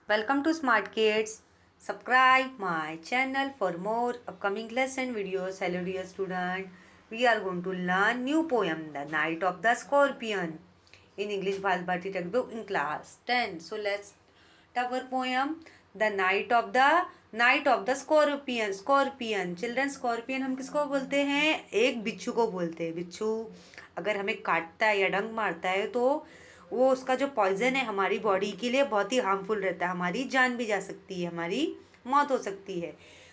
Welcome to Smart Kids. Subscribe my channel for more upcoming lesson videos. Hello dear student. We are going to learn new poem The Night of the Scorpion in English Bharati textbook in class 10. So let's start our poem The Night of the Scorpion. Scorpion. Children, scorpion हम किसको बोलते हैं? एक बिच्छू को बोलते हैं. बिच्छू अगर हमें काटता है या डंक मारता है तो वो उसका जो पॉइजन है हमारी बॉडी के लिए बहुत ही हार्मफुल रहता है. हमारी जान भी जा सकती है, हमारी मौत हो सकती है.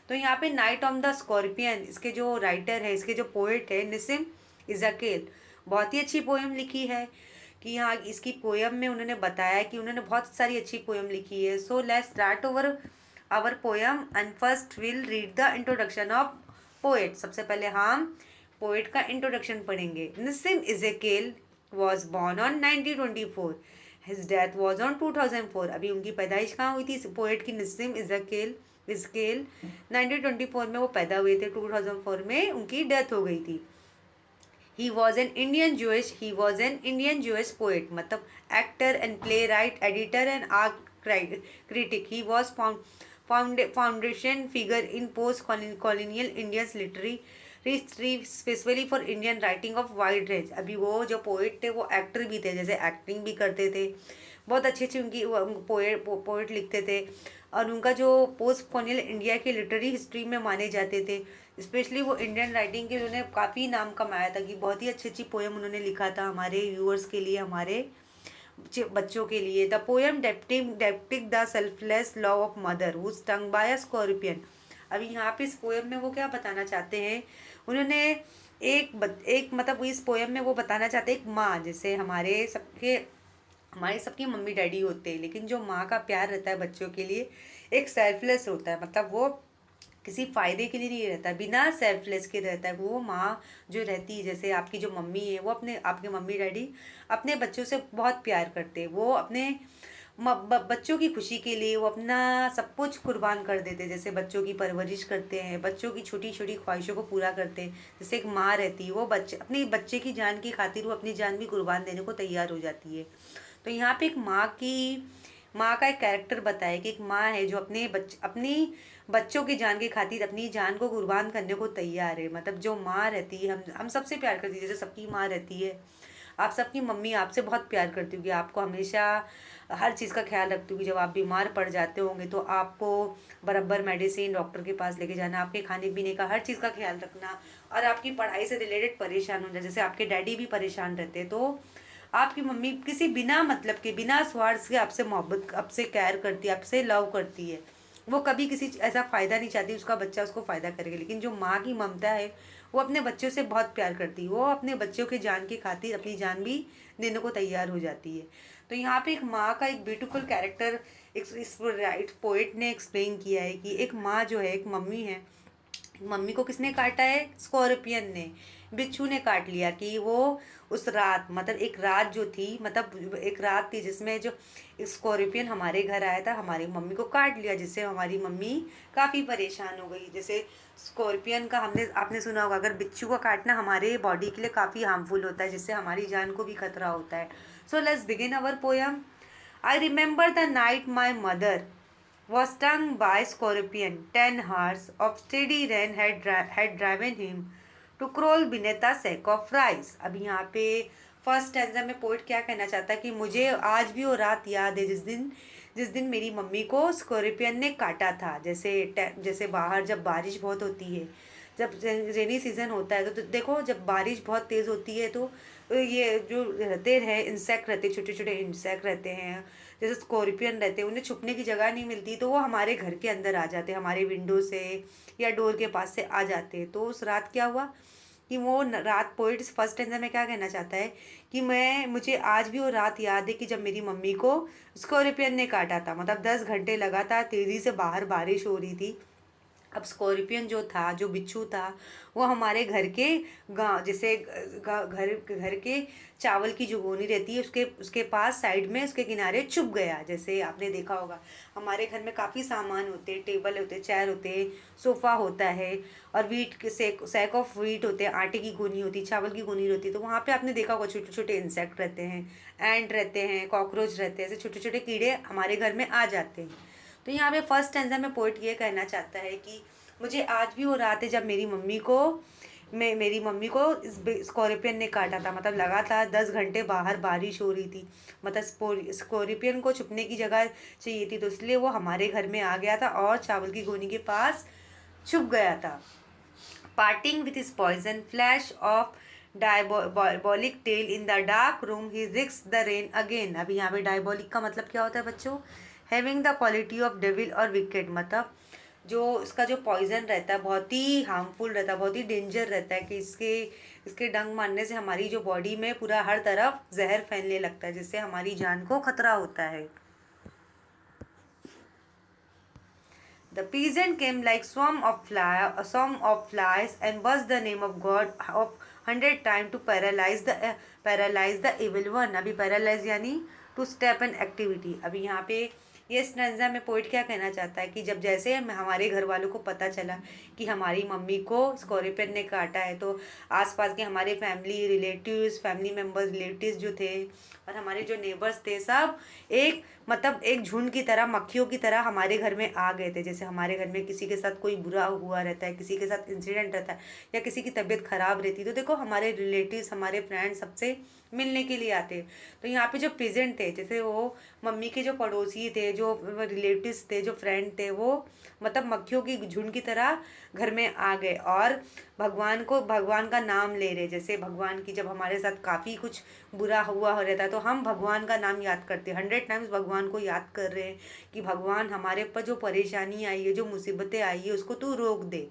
तो यहाँ पे नाइट ऑफ द स्कॉर्पियन, इसके जो राइटर है, इसके जो पोएट है निसिम इज़ाकेल, बहुत ही अच्छी पोएम लिखी है. कि यहाँ इसकी पोएम में उन्होंने बताया कि उन्होंने बहुत सारी अच्छी पोएम लिखी है. So let's start over our poem and first will read the introduction of poet. सबसे पहले हम पोएट का इंट्रोडक्शन पढ़ेंगे. निसिम इज़ाकेल was born on 1924. His death was on 2004. अभी उनकी पैदाइश कहाँ हुई थी पोएट की? निसिम इज़ाकेल 1924 में वो पैदा हुए थे. 2004 में उनकी डेथ हो गई थी. He was an Indian Jewish poet, मतलब actor and playwright, editor and art critic. He was foundation figure in post-colonial India's literary history specially for Indian writing of wide range. अभी वो जो पोइट थे वो actor भी थे, जैसे acting भी करते थे. बहुत अच्छी अच्छी उनकी पोइट लिखते थे. और उनका जो पोस्ट कॉलोनियल इंडिया की लिटरेरी हिस्ट्री में माने जाते थे. स्पेशली वो इंडियन राइटिंग के उन्होंने काफ़ी नाम कमाया था कि बहुत ही अच्छी अच्छी पोएम उन्होंने लिखा था हमारे व्यूअर्स के लिए, हमारे बच्चों के लिए. The poem depicts the selfless love of mother who stung by a scorpion. अभी यहाँ पे इस पोएम में वो क्या बताना चाहते हैं? उन्होंने एक मतलब इस पोएम में वो बताना चाहते हैं एक माँ, जैसे हमारे सबके मम्मी डैडी होते हैं, लेकिन जो माँ का प्यार रहता है बच्चों के लिए एक सेल्फलेस होता है. मतलब वो किसी फ़ायदे के लिए नहीं रहता, बिना सेल्फलेस के रहता है. वो माँ जो रहती है, जैसे आपकी जो मम्मी है, वो आपके मम्मी डैडी अपने बच्चों से बहुत प्यार करते हैं. वो अपने बच्चों की खुशी के लिए वो अपना सब कुछ कुर्बान कर देते हैं. जैसे बच्चों की परवरिश करते हैं, बच्चों की छोटी छोटी ख्वाहिशों को पूरा करते हैं. जैसे एक माँ रहती है, वो अपने बच्चे की जान की खातिर वो अपनी जान भी कुर्बान देने को तैयार हो जाती है. तो यहाँ पे एक माँ का एक कैरेक्टर बताया कि एक माँ है जो अपनी बच्चों की जान की खातिर अपनी जान को कुर्बान करने को तैयार है. मतलब जो माँ रहती है, हम सबसे प्यार करती है, जैसे सबकी माँ रहती है. आप सबकी मम्मी आपसे बहुत प्यार करती होगी, आपको हमेशा हर चीज़ का ख्याल रखती होगी. जब आप बीमार पड़ जाते होंगे तो आपको बराबर मेडिसिन डॉक्टर के पास लेके जाना, आपके खाने पीने का हर चीज़ का ख्याल रखना, और आपकी पढ़ाई से रिलेटेड परेशान हो जाए. जैसे आपके डैडी भी परेशान रहते हैं, तो आपकी मम्मी किसी बिना मतलब के, बिना स्वार्थ के आपसे मोहब्बत, आपसे केयर करती है, आपसे लव करती है. वो कभी किसी ऐसा फ़ायदा नहीं चाहती उसका बच्चा उसको फ़ायदा करेगा. लेकिन जो माँ की ममता है वो अपने बच्चों से बहुत प्यार करती है. वो अपने बच्चों के जान की खातिर अपनी जान भी देने को तैयार हो जाती है. तो यहाँ पे एक माँ का एक ब्यूटीफुल कैरेक्टर इस राइट पोइट ने एक्सप्लेन किया है कि एक माँ जो है, एक मम्मी है. मम्मी को किसने काटा है? स्कॉर्पियन ने, बिच्छू ने काट लिया. कि वो उस रात, मतलब एक रात जो थी, मतलब एक रात थी जिसमें जो स्कॉर्पियन हमारे घर आया था, हमारी मम्मी को काट लिया, जिससे हमारी मम्मी काफ़ी परेशान हो गई. जैसे स्कॉर्पियन का आपने सुना होगा, अगर बिच्छू को काटना हमारे बॉडी के लिए काफ़ी हार्मफुल होता है, जिससे हमारी जान को भी खतरा होता है. So let's begin our poem. I remember the night my mother was stung by scorpion. 10 hours of steady rain had driven him to crawl beneath a sack of rice. अभी यहाँ पे फर्स्ट स्टैंजा में poet क्या कहना चाहता है कि मुझे आज भी वो रात याद है जिस दिन मेरी मम्मी को स्कॉर्पियन ने काटा था. जैसे बाहर जब बारिश बहुत होती है, जब रेनी सीज़न होता है, तो देखो जब बारिश बहुत तेज़ होती है तो ये जो रहते हैं इंसेक्ट रहते, छोटे छोटे इंसेक्ट रहते हैं, जैसे स्कॉर्पियन रहते हैं, उन्हें छुपने की जगह नहीं मिलती, तो वो हमारे घर के अंदर आ जाते हैं, हमारे विंडो से या डोर के पास से आ जाते हैं. तो उस रात क्या हुआ कि वो रात, पोइट फर्स्ट स्टैंजा में क्या कहना चाहता है कि मुझे आज भी वो रात याद है कि जब मेरी मम्मी को स्कॉर्पियन ने काटा था. मतलब 10 घंटे लगातार तेज़ी से बाहर बारिश हो रही थी, अब स्कॉर्पियन जो था, जो बिच्छू था, वो हमारे घर के गाँव जैसे घर घर के चावल की जो गोनी रहती है उसके उसके पास साइड में उसके किनारे छुप गया। जैसे आपने देखा होगा हमारे घर में काफ़ी सामान होते हैं, टेबल होते हैं, चेयर होते हैं, सोफ़ा होता है, और वीट के सैक ऑफ वीट होते हैं, आटे की गोनी होती है, चावल की गोनी होती है। तो वहाँ पे आपने देखा होगा छोटे छोटे इंसेक्ट रहते हैं, एंट रहते हैं, कॉकरोच रहते हैं, ऐसे छोटे छोटे कीड़े हमारे घर में आ जाते हैं। तो यहाँ पे फर्स्ट स्टैंजा में पोइट ये कहना चाहता है कि मुझे आज भी वो रात है जब मेरी मम्मी को इस स्कॉर्पियन ने काटा था। मतलब लगातार 10 घंटे बाहर बारिश हो रही थी, मतलब स्कॉर्पियन को छुपने की जगह चाहिए थी, तो इसलिए वो हमारे घर में आ गया था और चावल की गोनी के पास छुप गया था। Parting with his poison flash of diabolic tail in the dark room he risk the rain again. अभी यहाँ पे डायबॉलिक का मतलब क्या होता है बच्चों? Having the quality of devil और विकेट, मतलब जो इसका जो पॉइजन रहता है बहुत ही हार्मफुल रहता है, बहुत ही डेंजर रहता है कि इसके डंक मारने से हमारी जो बॉडी में पूरा हर तरफ जहर फैलने लगता है, जिससे हमारी जान को खतरा होता है। The peasant came like swarm of flies and buzzed the name of God of 100 times to paralyze the evil one। अभी paralyze यानी to step an activity। अभी यहाँ पे ये स्टैंजा में पोइट क्या कहना चाहता है कि जब जैसे हमारे घर वालों को पता चला कि हमारी मम्मी को स्कॉर्पियन ने काटा है, तो आसपास के हमारे फैमिली मेम्बर्स रिलेटिव्स जो थे और हमारे जो नेबर्स थे, सब एक झुंड की तरह, मक्खियों की तरह हमारे घर में आ गए थे। जैसे हमारे घर में किसी के साथ कोई बुरा हुआ रहता है, किसी के साथ इंसिडेंट रहता है, या किसी की तबीयत खराब रहती है, तो देखो हमारे रिलेटिव्स, हमारे फ्रेंड्स सबसे मिलने के लिए आते। तो यहाँ पे जो प्रेजेंट थे, जैसे वो मम्मी के जो पड़ोसी थे, जो रिलेटिव्स थे, जो फ्रेंड थे, वो मतलब मक्खियों की झुंड की तरह घर में आ गए और भगवान का नाम ले रहे। जैसे भगवान की, जब हमारे साथ काफ़ी कुछ बुरा हुआ हो रहता है तो हम भगवान का नाम याद करते हैं, 100 टाइम्स भगवान को याद कर रहे हैं कि भगवान हमारे पर जो परेशानी आई है, जो मुसीबतें आई है, उसको तू रोक दे।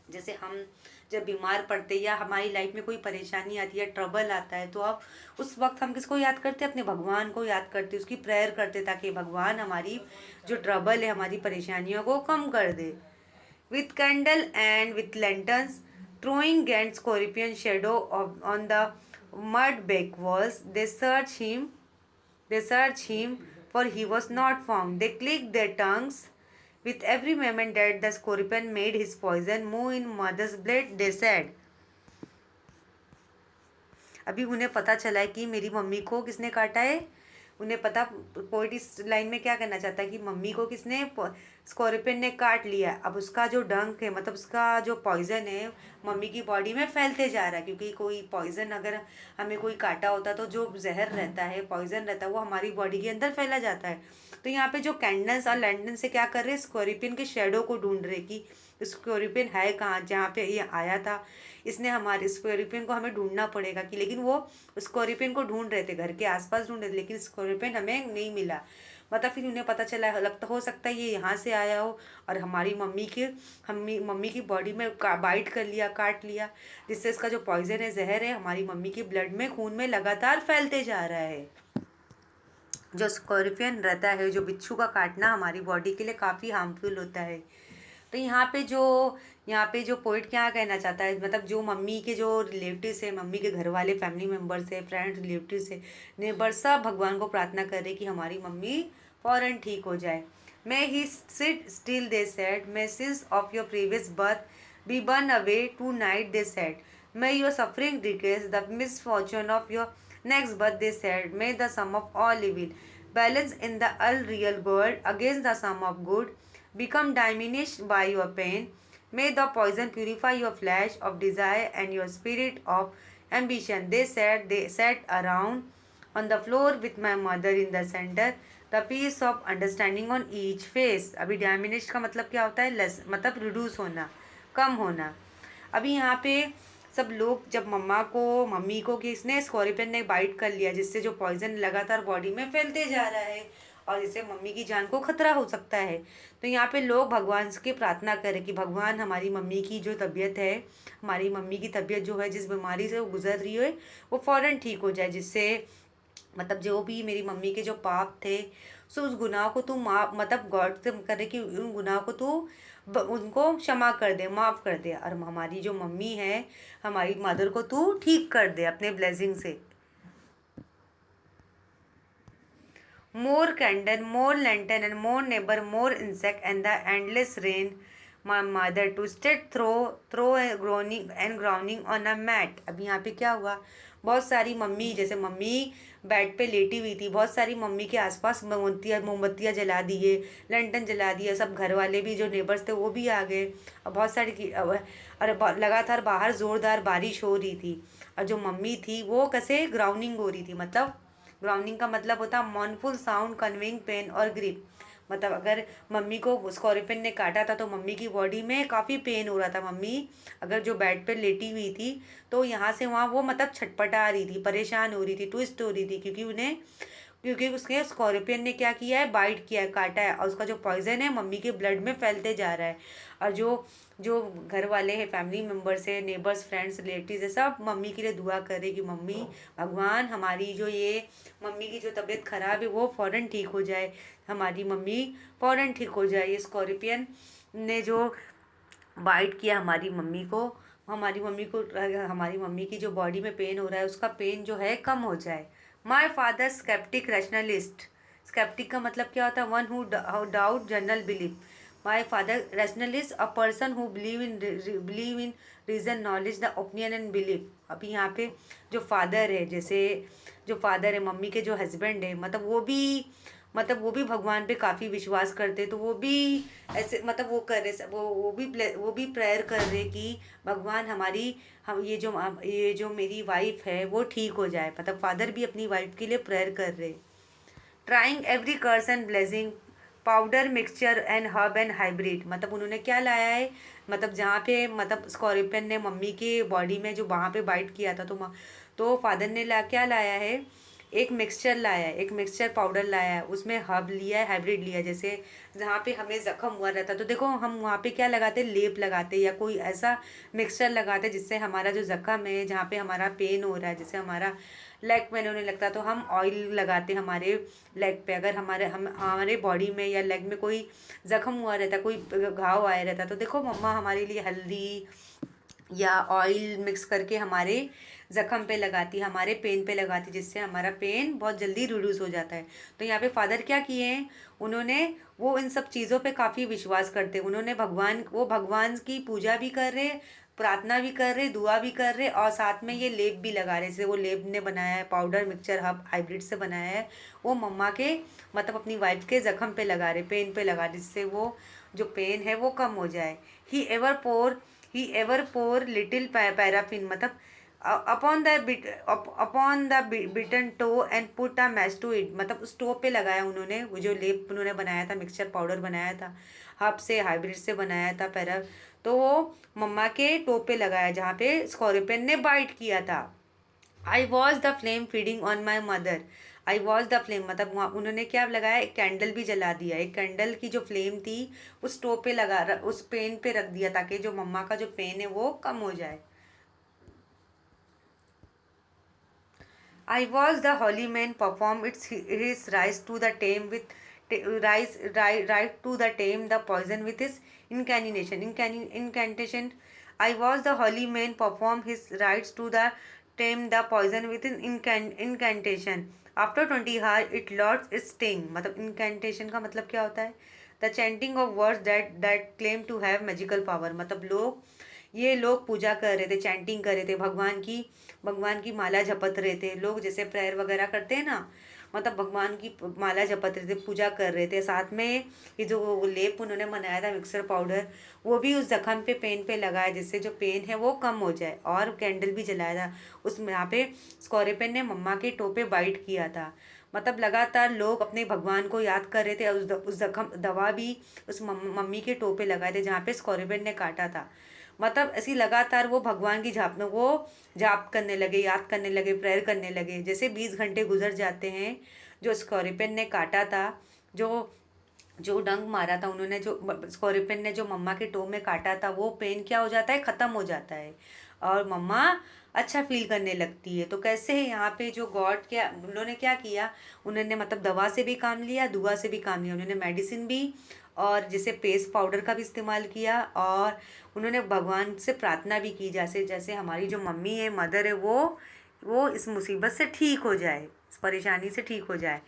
जैसे हम जब बीमार पड़ते या हमारी लाइफ में कोई परेशानी आती है, ट्रबल आता है, तो अब उस वक्त हम किसको याद करते हैं? अपने भगवान को याद करते, उसकी प्रेयर करते, ताकि भगवान हमारी जो ट्रबल है, हमारी परेशानियों को कम कर दे। With candle and with lanterns throwing Gant's scorpion shadow on the mud back walls, they searched him, for he was not found. They clicked their tongues with every moment that the scorpion made his poison move in mother's blood, they said। अभी उन्हें पता चला है कि मेरी mummy को किसने काटा है। उन्हें पता, पोइट इस लाइन में क्या कहना चाहता है कि मम्मी को किसने, स्कॉर्पियन ने काट लिया। अब उसका जो डंक है, मतलब उसका जो पॉइजन है, मम्मी की बॉडी में फैलते जा रहा है, क्योंकि कोई पॉइजन अगर हमें कोई काटा होता तो जो जहर रहता है, पॉइजन रहता है, वो हमारी बॉडी के अंदर फैला जाता है। तो यहाँ पे जो कैंडल्स और लैंटर्न से क्या कर रहे हैं? स्कॉर्पियन के शेडो को ढूंढ रहे कि स्कॉर्पियन है कहाँ, जहाँ पे ये आया था। इसने हमारे स्कॉर्पियन को हमें ढूंढना पड़ेगा कि, लेकिन वो स्कॉर्पियन को ढूंढ रहे थे, घर के आसपास ढूंढ रहे थे, लेकिन स्कॉर्पियन हमें नहीं मिला। मतलब फिर उन्हें पता चला, लगता हो सकता है ये यहाँ से आया हो और हमारी मम्मी की बॉडी में बाइट कर लिया, काट लिया, जिससे इसका जो पॉइजन है, जहर है, हमारी मम्मी के ब्लड में, खून में लगातार फैलते जा रहा है। जो स्कॉर्पियन रहता है, जो बिच्छू का काटना हमारी बॉडी के लिए काफ़ी हार्मफुल होता है। तो यहाँ पे जो पोइट क्या कहना चाहता है, मतलब जो मम्मी के जो रिलेटिव्स है, मम्मी के घर वाले, फैमिली मेम्बर्स है, फ्रेंड्स, रिलेटिव्स है, नेबर, सब भगवान को प्रार्थना कर रहे कि हमारी मम्मी फ़ौरन ठीक हो जाए। May he sit still, they said, may sins of your previous birth be burn away tonight, they said, may your suffering decrease the misfortune of your next birth, they said, may the sum of all evil balance in the unreal world against the sum of good become diminished by your pain. May the poison purify your flesh of desire and your spirit of ambition. They sat around on the floor with my mother in the center, the piece of understanding on each face। अभी diminished का मतलब क्या होता है? Less, मतलब reduce होना, कम होना। अभी यहाँ पे सब लोग, जब मम्मी को किसने, स्कॉर्पियन ने बाइट कर लिया, जिससे जो पॉइजन लगातार बॉडी में फैलते जा रहा है और इससे मम्मी की जान को खतरा हो सकता है। तो यहाँ पे लोग भगवान की प्रार्थना करें कि भगवान हमारी मम्मी की जो तबीयत है, हमारी मम्मी की तबीयत जो है, जिस बीमारी से वो गुजर रही है, वो फ़ौरन ठीक हो जाए, जिससे मतलब जो भी मेरी मम्मी के जो पाप थे, सो उस गुनाह को तू माफ, मतलब गॉड से करे कि उन गुनाह को तू उनको क्षमा कर दे, माफ़ कर दे। और हमारी जो मम्मी है, हमारी मदर को तू ठीक कर दे अपने ब्लेसिंग से। More candle, more lantern, and more neighbor, more insect, and the endless rain. My mother twisted throw a groaning and groaning on a mat. अब यहाँ पे क्या हुआ, बहुत सारी मम्मी, जैसे मम्मी बेड पे लेटी हुई थी, बहुत सारी मम्मी के आसपास मोमबत्तियाँ जला दिए, लंटन जला दिया, सब घर वाले भी जो नेबर्स थे वो भी आ गए। और बहुत सारी और लगातार बाहर ज़ोरदार बारिश हो रही थी। और जो मम्मी थी वो कैसे ग्राउंडिंग हो रही थी, मतलब ग्राउंडिंग का मतलब होता है मॉर्नफुल साउंड कन्वेइंग पेन और ग्रीफ। मतलब अगर मम्मी को स्कॉर्पियन ने काटा था तो मम्मी की बॉडी में काफ़ी पेन हो रहा था। मम्मी अगर जो बेड पे लेटी हुई थी तो यहाँ से वहाँ वो मतलब छटपटा रही थी, परेशान हो रही थी, ट्विस्ट हो रही थी, क्योंकि उसके स्कॉर्पियन ने क्या किया है, बाइट किया है, काटा है, और उसका जो पॉइजन है मम्मी के ब्लड में फैलते जा रहा है। और जो जो घर वाले हैं, फैमिली मेम्बर्स है, नेबर्स, फ्रेंड्स, रिलेटिव्स है, सब मम्मी के लिए दुआ करे कि मम्मी, भगवान हमारी जो ये मम्मी की जो तबीयत ख़राब है वो फ़ौरन ठीक हो जाए, हमारी मम्मी फ़ौरन ठीक हो जाए। ये स्कॉर्पियन ने जो बाइट किया हमारी मम्मी को, हमारी मम्मी की जो बॉडी में पेन हो रहा है उसका पेन जो है कम हो जाए। My father sceptic rationalist. Sceptic का मतलब क्या होता है, one who doubt general belief. My father rationalist, a person who believe in reason, knowledge, the opinion and belief. अभी यहाँ पे जो फादर है, जैसे जो फादर है मम्मी के जो हस्बैंड है, मतलब वो भी भगवान पे काफ़ी विश्वास करते, तो वो भी ऐसे मतलब वो कर रहे, वो भी प्रेयर कर रहे कि भगवान हमारी, हम ये जो मेरी वाइफ है वो ठीक हो जाए। मतलब फादर भी अपनी वाइफ के लिए प्रेयर कर रहे। Trying every curse and blessing, powder mixture and herb and hybrid. मतलब उन्होंने क्या लाया है, मतलब जहाँ पे मतलब स्कॉर्पियन ने मम्मी के बॉडी में जो वहाँ पे बाइट किया था, तो फादर ने क्या लाया है, एक मिक्सचर लाया है, एक मिक्सचर पाउडर लाया है, उसमें हर्ब लिया है, हाइब्रिड लिया है। जैसे जहाँ पे हमें जख्म हुआ रहता तो देखो हम वहाँ पे क्या लगाते, लेप लगाते या कोई ऐसा मिक्सचर लगाते जिससे हमारा जो जख्म है, जहाँ पे हमारा पेन हो रहा है, जैसे हमारा लेग पेन होने लगता तो हम ऑयल लगाते हमारे लेग पे। अगर हमारे बॉडी में या लेग में कोई जख्म हुआ रहता, कोई घाव आया रहता, तो देखो मम्मा हमारे लिए हल्दी या ऑयल मिक्स करके हमारे ज़ख्म पे लगाती, हमारे पेन पे लगाती, जिससे हमारा पेन बहुत जल्दी रिड्यूस हो जाता है। तो यहाँ पे फादर क्या किए हैं, उन्होंने वो इन सब चीज़ों पे काफ़ी विश्वास करते, उन्होंने भगवान की पूजा भी कर रहे, प्रार्थना भी कर रहे, दुआ भी कर रहे, और साथ में ये लेप भी लगा रहे। जैसे वो लेप ने बनाया है, पाउडर मिक्सचर हब हाइब्रिड से बनाया है, वो मम्मा के मतलब अपनी वाइफ के ज़ख्म पे लगा रहे, पेन पे लगा रहे, जिससे वो जो पेन है वो कम हो जाए। He ever pour he ever pour little paraffin, मतलब upon the bitten toe and put a match to it. मतलब उस टो पे लगाया उन्होंने, वो जो लेप उन्होंने बनाया था, मिक्सचर पाउडर बनाया था, हब से हाइब्रिड से बनाया था पैरा, तो वो मम्मा के टो पे लगाया जहाँ पे स्कॉर्पियन ने बाइट किया था। I was the flame feeding on my mother. I was the flame, मतलब वहाँ उन्होंने क्या लगाया, एक कैंडल भी जला दिया, एक कैंडल की जो फ्लेम थी उस स्टोव पे उस पेन पे रख दिया, ताकि जो मम्मा का जो पेन है वो कम हो जाए। I was the holy man perform his rise to the tame with right to the tame the poison with his incantation. I was the holy man perform his rites to the tame the poison with his incantation. After 20 hours it lost its sting. मतलब incantation का मतलब क्या होता है? The chanting of words that claim to have magical power. मतलब ये लोग पूजा कर रहे थे, चैंटिंग कर रहे थे, भगवान की माला जपत रहे थे लोग, जैसे प्रेयर वगैरह करते हैं ना, मतलब भगवान की माला जपत रहे थे, पूजा कर रहे थे। साथ में ये जो लेप उन्होंने बनाया था मिक्सर पाउडर, वो भी उस जख्म पे पेन पे लगाया, जिससे जो पेन है वो कम हो जाए। और कैंडल भी जलाया था उसमें, यहाँ पे स्कॉर्पियन ने मम्मा के टो पे बाइट किया था। मतलब लगातार लोग अपने भगवान को याद कर रहे थे, और उस जख्म दवा भी उस मम्मी के टो पे लगाए थे जहाँ पे स्कॉर्पियन ने काटा था। मतलब ऐसी लगातार वो जाप करने लगे, याद करने लगे, प्रेयर करने लगे। जैसे 20 घंटे गुजर जाते हैं, जो स्कॉर्पियन ने काटा था, जो जो डंक मारा था उन्होंने, जो स्कॉर्पियन ने जो मम्मा के टो में काटा था, वो पेन क्या हो जाता है, ख़त्म हो जाता है। और मम्मा अच्छा फील करने लगती है। तो कैसे है यहाँ पे जो गॉड क्या उन्होंने क्या किया, उन्होंने मतलब दवा से भी काम लिया, दुआ से भी काम लिया, उन्होंने मेडिसिन भी और जैसे पेस्ट पाउडर का भी इस्तेमाल किया, और उन्होंने भगवान से प्रार्थना भी की, जैसे जैसे हमारी जो मम्मी है, मदर है, वो इस मुसीबत से ठीक हो जाए, इस परेशानी से ठीक हो जाए।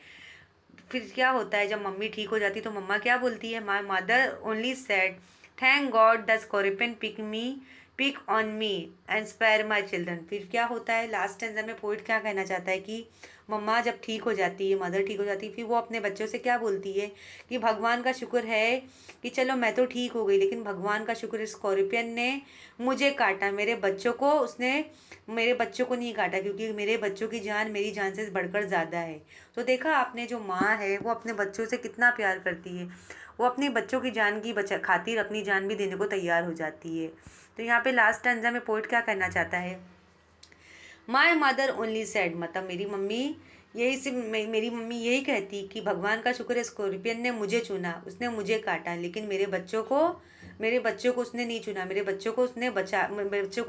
फिर क्या होता है, जब मम्मी ठीक हो जाती तो मम्मा क्या बोलती है, my mother only said thank God the scorpion pick on me and spare my children. फिर क्या होता है, लास्ट टेंजर में पोइट क्या कहना चाहता है कि मम्मा जब ठीक हो जाती है, मदर ठीक हो जाती है, फिर वो अपने बच्चों से क्या बोलती है कि भगवान का शुक्र है कि चलो मैं तो ठीक हो गई, लेकिन भगवान का शुक्र स्कॉर्पियन ने मुझे काटा, मेरे बच्चों को नहीं काटा, क्योंकि मेरे बच्चों की जान मेरी जान से बढ़कर ज़्यादा है। तो देखा आपने, जो माँ है वो अपने बच्चों से कितना प्यार करती है, वो अपने बच्चों की जान की बचा खातिर अपनी जान भी देने को तैयार हो जाती है। तो यहाँ पे लास्ट स्टैंजा में पोइट क्या कहना चाहता है, माई मदर ओनली सेड, मतलब मेरी मम्मी यही कहती कि भगवान का शुक्र है स्कॉर्पियन ने मुझे चुना, उसने मुझे काटा, लेकिन मेरे बच्चों को उसने नहीं चुना, मेरे बच्चों को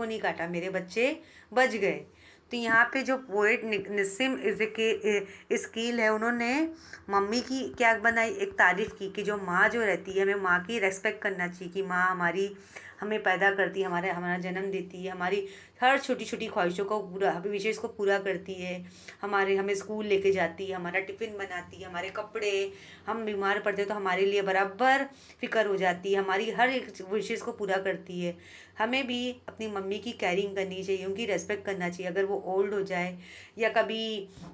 नहीं काटा, मेरे बच्चे बच गए। तो यहाँ पे जो पोएट निस्सिम स्कील है, उन्होंने मम्मी की क्या बनाई, एक तारीफ़ की कि जो माँ जो रहती है, हमें माँ की रेस्पेक्ट करना चाहिए कि माँ हमारी हमें पैदा करती है, हमारा जन्म देती है, हमारी हर छोटी छोटी ख्वाहिशों को पूरा विशेष को पूरा करती है, हमें स्कूल लेके जाती है, हमारा टिफ़िन बनाती है, हमारे कपड़े, हम बीमार पड़ते हैं तो हमारे लिए बराबर फिक्र हो जाती है, हमारी हर एक विशेष को पूरा करती है। हमें भी अपनी मम्मी की केयरिंग करनी चाहिए, उनकी रेस्पेक्ट करना चाहिए। अगर वो ओल्ड हो जाए या कभी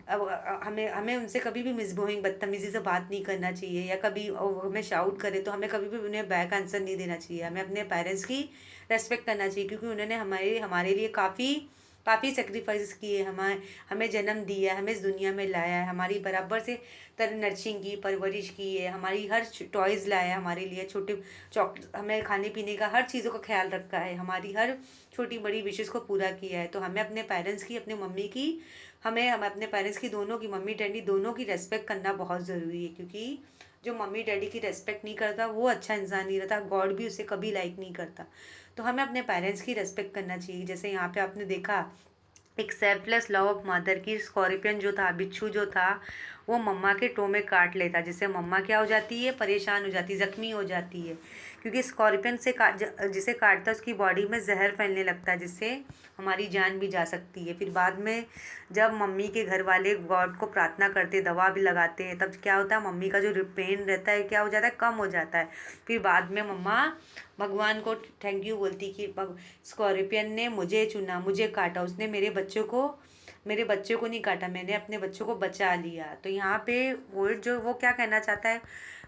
हमें हमें उनसे कभी भी मिसबिहेविंग बदतमीज़ी से बात नहीं करना चाहिए, या कभी हमें शाउट करे तो हमें कभी भी उन्हें बैक आंसर नहीं देना चाहिए। हमें अपने पेरेंट्स की रेस्पेक्ट करना चाहिए, क्योंकि उन्होंने हमारे हमारे लिए काफ़ी काफ़ी सेक्रीफाइस किए, हमें जन्म दिया है, हमें इस दुनिया में लाया है, हमारी बराबर से नर्सिंग की, परवरिश की है, हमारी हर टॉयज़ लाया है हमारे लिए, छोटे हमें खाने पीने का हर चीज़ों का ख्याल रखा है, हमारी हर छोटी बड़ी विशेष को पूरा किया है। तो हमें अपने पेरेंट्स की, अपनी मम्मी की, हम अपने पेरेंट्स की, दोनों की, मम्मी डैडी दोनों की रेस्पेक्ट करना बहुत ज़रूरी है, क्योंकि जो मम्मी डैडी की रेस्पेक्ट नहीं करता वो अच्छा इंसान नहीं रहता, गॉड भी उसे कभी लाइक नहीं करता। तो हमें अपने पेरेंट्स की रेस्पेक्ट करना चाहिए। जैसे यहाँ पे आपने देखा, एक सेल्फलेस लव ऑफ मदर की, स्कॉर्पियन जो था, बिच्छू जो था, वो मम्मा के टो में काट लेता, जिससे मम्मा क्या हो जाती है, परेशान हो जाती है, ज़ख्मी हो जाती है, क्योंकि स्कॉर्पियन जिसे काटता है उसकी बॉडी में जहर फैलने लगता है, जिससे हमारी जान भी जा सकती है। फिर बाद में जब मम्मी के घर वाले गॉड को प्रार्थना करते, दवा भी लगाते हैं, तब क्या होता है, मम्मी का जो पेन रहता है क्या हो जाता है, कम हो जाता है। फिर बाद में मम्मा भगवान को थैंक यू बोलती कि स्कॉर्पियन ने मुझे चुना, मुझे काटा, उसने मेरे बच्चों को नहीं काटा, मैंने अपने बच्चों को बचा लिया। तो यहाँ पे वो क्या कहना चाहता है,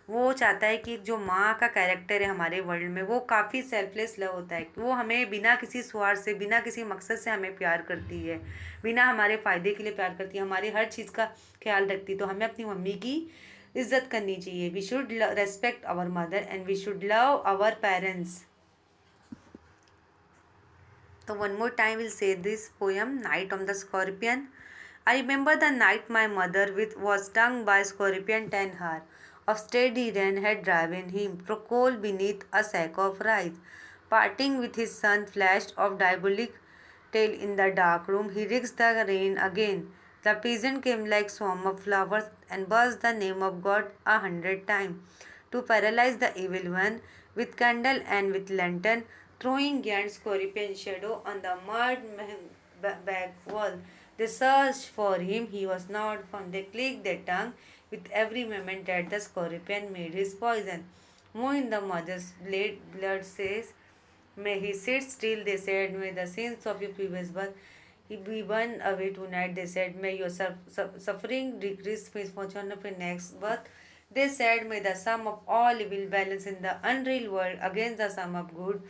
वो चाहता है कि जो माँ का कैरेक्टर है हमारे वर्ल्ड में, वो काफ़ी सेल्फलेस लव होता है, वो हमें बिना किसी स्वार्थ से, बिना किसी मकसद से हमें प्यार करती है, बिना हमारे फ़ायदे के लिए प्यार करती है, हमारी हर चीज़ का ख्याल रखती है। तो हमें अपनी मम्मी की इज्जत करनी चाहिए। We should respect our mother and we should love our parents. So one more time we'll say this poem, Night on the Scorpion. I remember the night my mother was stung by a scorpion 10 hours of steady rain had driven him to cold beneath a sack of rice. Parting with his son flashed of diabolic tail in the dark room, he risked the rain again. The peasant came like swarm of flowers and buzzed the name of God 100 times to paralyze the evil one with candle and with lantern, throwing giant scorpion shadow on the mud back wall. They searched for him, he was not found. They clicked their tongue with every moment that the scorpion made his poison. More in the mother's blood says, may he sit still, they said, may the sins of your previous birth he be burned away tonight, they said, may your suffering decrease misfortune of your next birth. They said, may the sum of all evil balance in the unreal world against the sum of good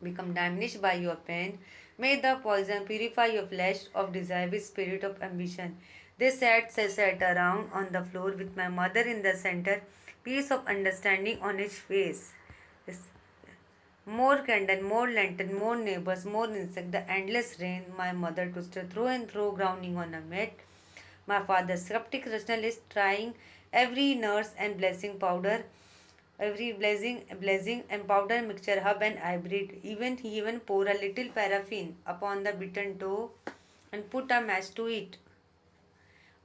become diminished by your pain. May the poison purify your flesh of desire with spirit of ambition. They sat around on the floor with my mother in the center, piece of understanding on its face. Yes. More candle, more lantern, more neighbors, more insect, the endless rain. My mother twisted through and through, grounding on a mat. My father, skeptic rationalist, trying every nurse and blessing powder every blazing and powder mixture, herb and hybrid. Even he even pour a little paraffin upon the beaten dough and put a match to it.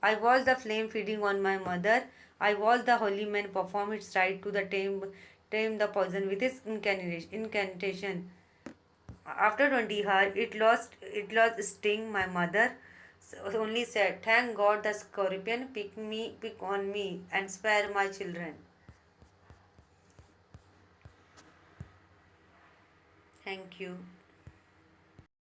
I watched the flame feeding on my mother. I watched the holy man perform its rite to the tame the poison with his incantation. After 20 hours, it lost sting. My mother only said, "Thank God the scorpion pick on me and spare my children." Thank you.